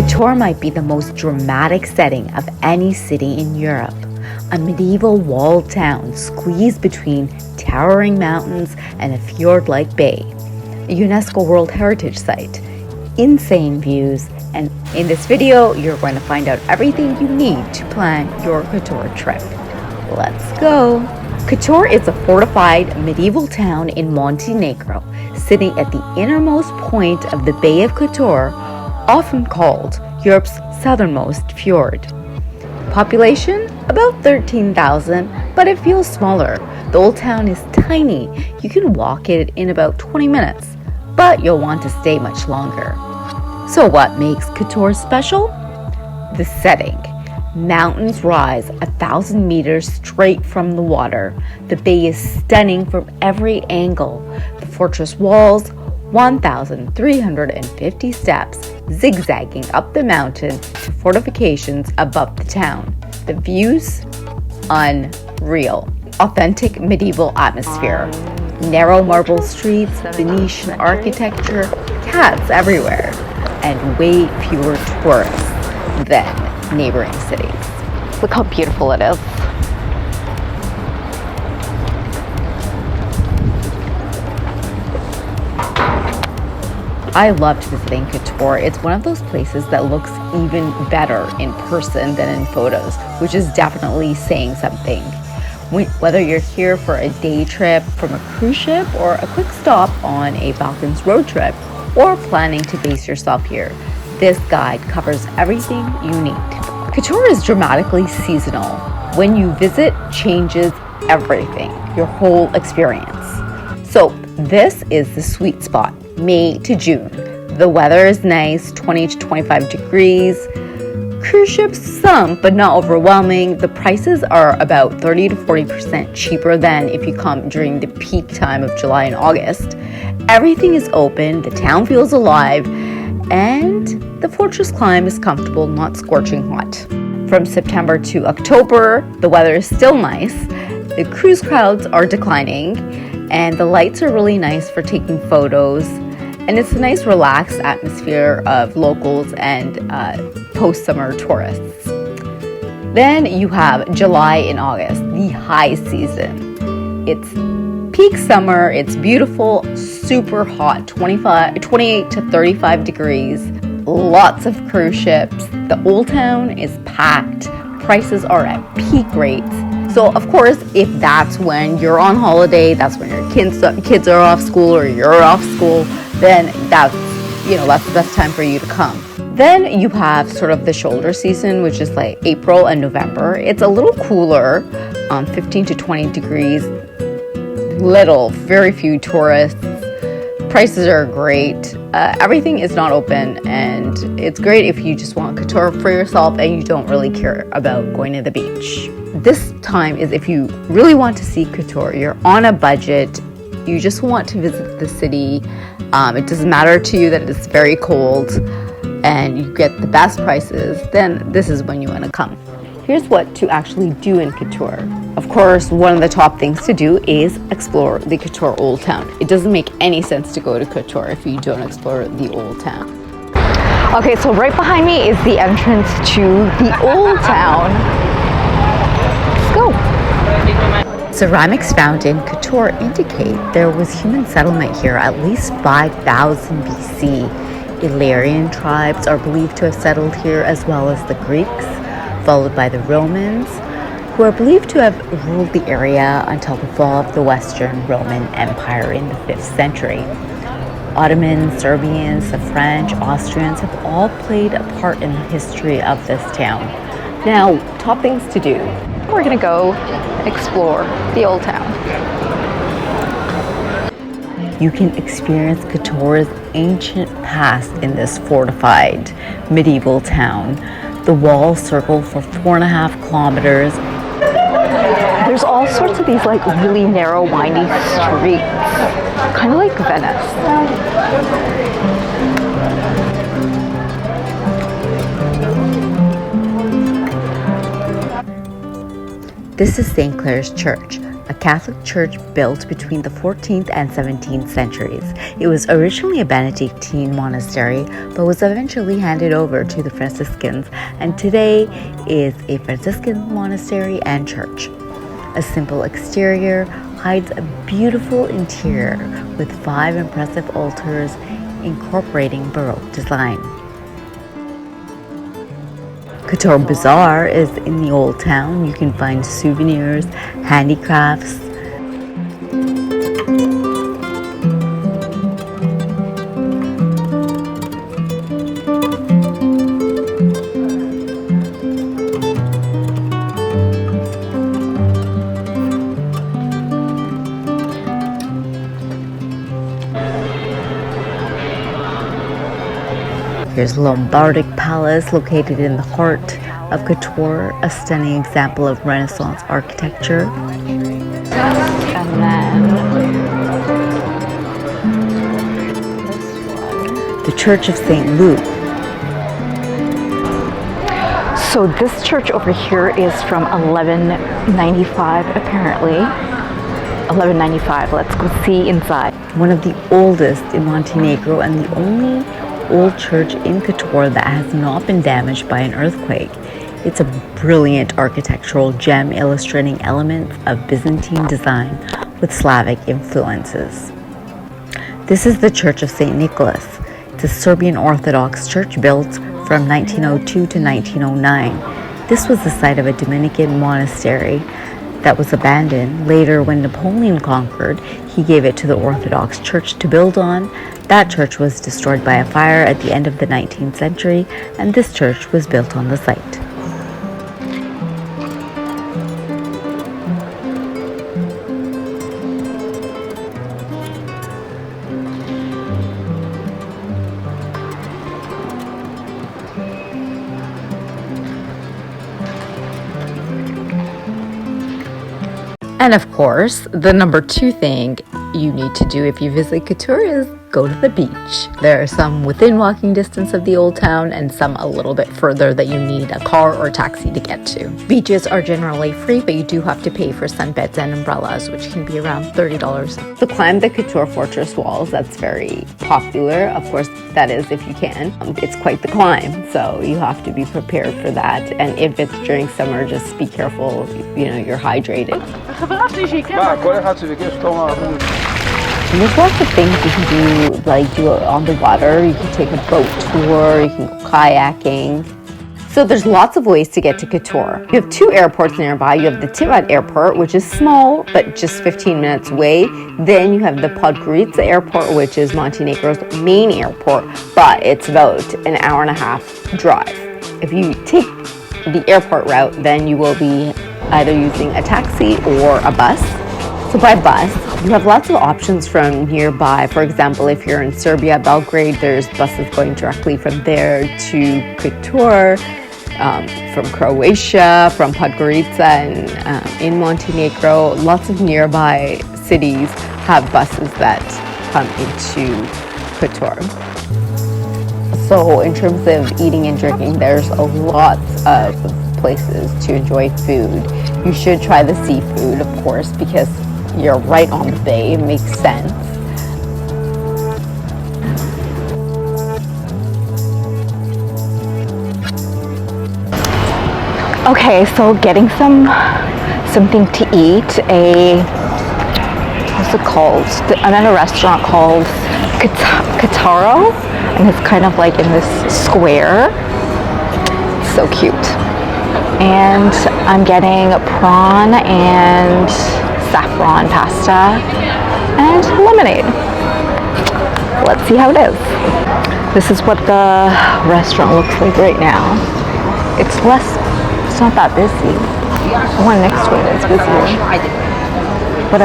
Kotor might be the most dramatic setting of any city in Europe. A medieval walled town squeezed between towering mountains and a fjord-like bay. A UNESCO World Heritage Site. Insane views, and in this video, you're going to find out everything you need to plan your Kotor trip. Let's go! Kotor is a fortified medieval town in Montenegro, sitting at the innermost point of the Bay of Kotor, often called Europe's southernmost fjord. Population? About 13,000, but it feels smaller. The old town is tiny. You can walk it in about 20 minutes, but you'll want to stay much longer. So what makes Kotor special? The setting. Mountains rise 1,000 meters straight from the water. The bay is stunning from every angle. The fortress walls, 1,350 steps, zigzagging up the mountain to fortifications above the town. The views? Unreal. Authentic medieval atmosphere. Narrow marble streets, Venetian architecture, cats everywhere, and way fewer tourists than neighboring cities. Look how beautiful it is. I loved visiting Kotor. It's one of those places that looks even better in person than in photos, which is definitely saying something. Whether you're here for a day trip from a cruise ship or a quick stop on a Balkans road trip, or planning to base yourself here, this guide covers everything you need. Kotor is dramatically seasonal. When you visit, changes everything, your whole experience. So this is the sweet spot, May to June. The weather is nice, 20 to 25 degrees. Cruise ships, some, but not overwhelming. The prices are about 30 to 40% cheaper than if you come during the peak time of July and August. Everything is open, the town feels alive, and the fortress climb is comfortable, not scorching hot. From September to October, the weather is still nice. The cruise crowds are declining, and the lights are really nice for taking photos. And it's a nice relaxed atmosphere of locals and post-summer tourists. Then you have July and August, the high season. It's peak summer, it's beautiful, super hot, 28 to 35 degrees, lots of cruise ships. The old town is packed, prices are at peak rates. So of course, if that's when you're on holiday, that's when your kids are off school or you're off school, then that's the best time for you to come. Then you have sort of the shoulder season, which is like April and November. It's a little cooler, 15 to 20 degrees, very few tourists. Prices are great. Everything is not open, and it's great if you just want Kotor for yourself and you don't really care about going to the beach. This time is if you really want to see Kotor, you're on a budget, you just want to visit the city. It doesn't matter to you that it's very cold and you get the best prices, then this is when you want to come. Here's what to actually do in Kotor. Of course, one of the top things to do is explore the Kotor Old Town. It doesn't make any sense to go to Kotor if you don't explore the Old Town. Okay, so right behind me is the entrance to the Old Town. Let's go. Ceramics found in Kotor indicate there was human settlement here at least 5,000 BC. Illyrian tribes are believed to have settled here, as well as the Greeks, followed by the Romans, who are believed to have ruled the area until the fall of the Western Roman Empire in the 5th century. Ottomans, Serbians, the French, Austrians have all played a part in the history of this town. Now, top things to do. We're gonna go explore the old town. You can experience Kotor's ancient past in this fortified medieval town. The walls circle for 4.5 kilometers. There's all sorts of these really narrow, windy streets, kind of like Venice. This is St. Clair's Church, a Catholic church built between the 14th and 17th centuries. It was originally a Benedictine monastery, but was eventually handed over to the Franciscans, and today is a Franciscan monastery and church. A simple exterior hides a beautiful interior with 5 impressive altars incorporating Baroque design. Kotor Bazaar is in the old town. You can find souvenirs, handicrafts. Here's Lombardic Palace, located in the heart of Kotor, a stunning example of Renaissance architecture. And then the Church of St. Luke. So this church over here is from 1195, apparently. 1195, let's go see inside. One of the oldest in Montenegro and the only old church in Kotor that has not been damaged by an earthquake. It's a brilliant architectural gem illustrating elements of Byzantine design with Slavic influences. This is the Church of St. Nicholas. It's a Serbian Orthodox church built from 1902 to 1909. This was the site of a Dominican monastery that was abandoned. Later, when Napoleon conquered, he gave it to the Orthodox Church to build on. That church was destroyed by a fire at the end of the 19th century, and this church was built on the site. And of course, the number 2 thing you need to do if you visit Kotor is go to the beach. There are some within walking distance of the old town and some a little bit further that you need a car or taxi to get to. Beaches are generally free, but you do have to pay for sunbeds and umbrellas, which can be around $30. To climb the Kotor Fortress walls, that's very popular. Of course, that is if you can. It's quite the climb, so you have to be prepared for that. And if it's during summer, just be careful, you're hydrated. And there's lots of things you can do, like do it on the water. You can take a boat tour, you can go kayaking. So there's lots of ways to get to Kotor. You have 2 airports nearby. You have the Tivat Airport, which is small, but just 15 minutes away. Then you have the Podgorica Airport, which is Montenegro's main airport, but it's about an hour and a half drive. If you take the airport route, then you will be either using a taxi or a bus. So by bus, you have lots of options from nearby. For example, if you're in Serbia, Belgrade, there's buses going directly from there to Kotor, from Croatia, from Podgorica, and in Montenegro. Lots of nearby cities have buses that come into Kotor. So in terms of eating and drinking, there's a lot of places to enjoy food. You should try the seafood, of course, because you're right on the bay. It makes sense. Okay, so getting something to eat. What's it called? I'm at a restaurant called Kotor, and it's kind of like in this square. So cute. And I'm getting a prawn and saffron pasta and lemonade. Let's see how it is. This is what the restaurant looks like right now. It's not that busy. The one next to it is busier. But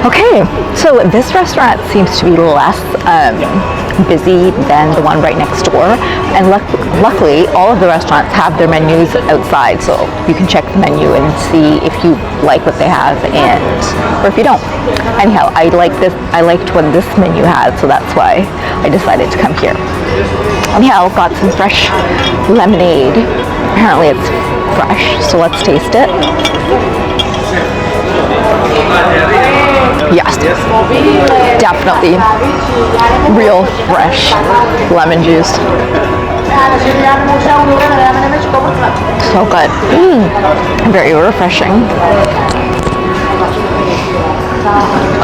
okay, so this restaurant seems to be less busy than the one right next door, and luckily all of the restaurants have their menus outside, so you can check the menu and see if you like what they have or if you don't. Anyhow, I liked what this menu had, so that's why I decided to come here. Anyhow, got some fresh lemonade Apparently it's fresh, so let's taste it. Yes, definitely real fresh lemon juice. So good. Very refreshing.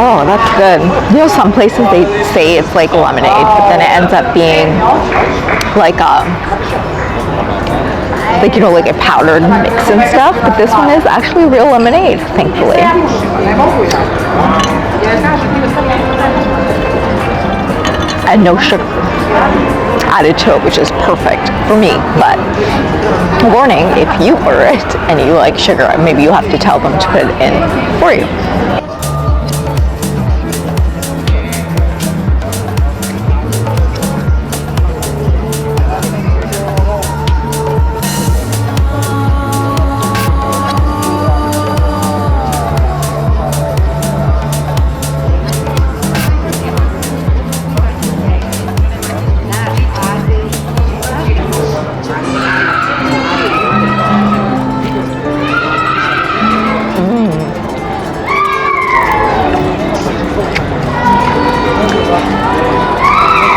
Oh, that's good. You know, some places they say it's like lemonade, but then it ends up being like you know, like a powdered mix and stuff. But this one is actually real lemonade, thankfully. And no sugar added to it, which is perfect for me. But warning, if you order it and you like sugar, maybe you have to tell them to put it in for you.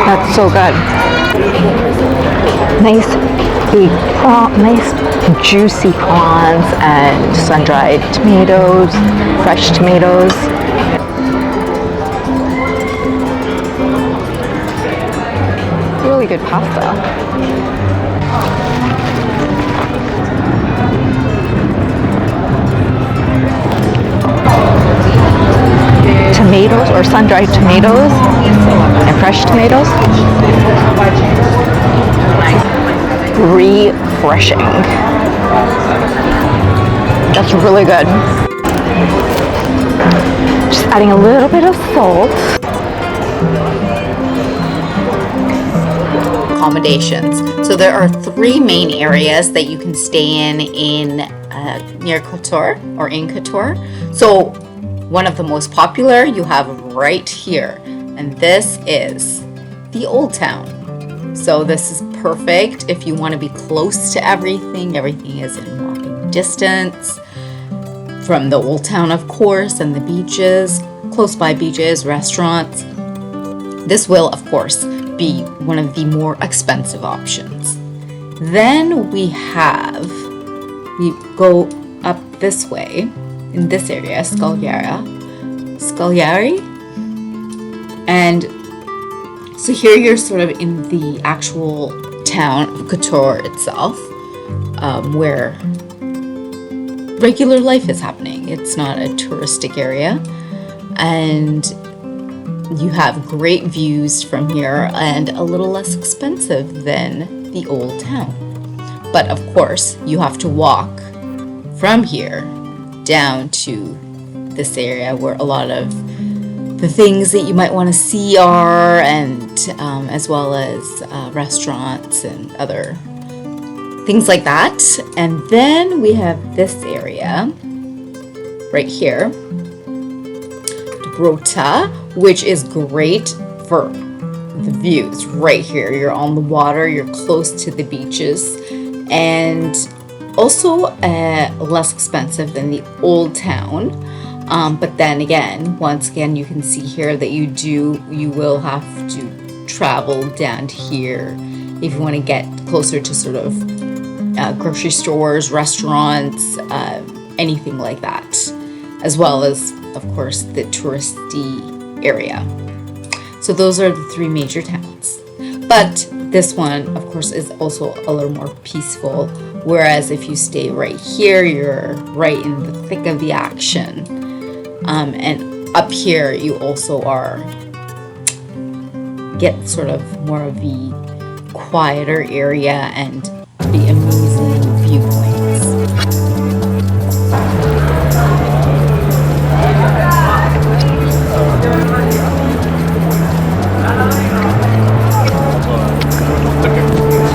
That's so good. Nice big nice juicy prawns and sun-dried tomatoes, fresh tomatoes. Really good pasta. Tomatoes or sun-dried tomatoes and fresh tomatoes. Refreshing. That's really good. Just adding a little bit of salt. Accommodations. So there are 3 main areas that you can stay in near Kotor or in Kotor. So one of the most popular you have right here, and this is the Old Town. So this is perfect if you want to be close to everything. Everything is in walking distance from the Old Town, of course, and the beaches, close by beaches, restaurants. This will, of course, be one of the more expensive options. Then we go up this way in this area, Scagliari. And so here you're sort of in the actual town of Kotor itself, where regular life is happening. It's not a touristic area. And you have great views from here and a little less expensive than the old town. But of course, you have to walk from here down to this area where a lot of the things that you might want to see are, and as well as restaurants and other things like that. And then we have this area right here, Brota, which is great for the views right here. You're on the water, you're close to the beaches, and also less expensive than the old town. But then again, once again, you can see here that you will have to travel down to here if you want to get closer to sort of grocery stores, restaurants, anything like that, as well as, of course, the touristy area. So those are the 3 major towns. But this one, of course, is also a little more peaceful, whereas if you stay right here, you're right in the thick of the action. And up here, you also get sort of more of the quieter area and the amazing viewpoints.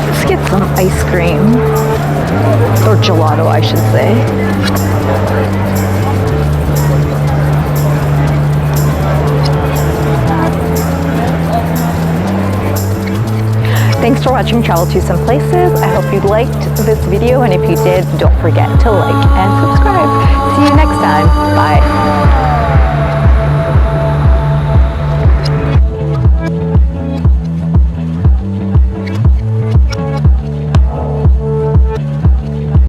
Let's get some ice cream, or gelato, I should say. Thanks for watching Travel to Some Places. I hope you liked this video, and if you did, don't forget to like and subscribe. See you next time. Bye.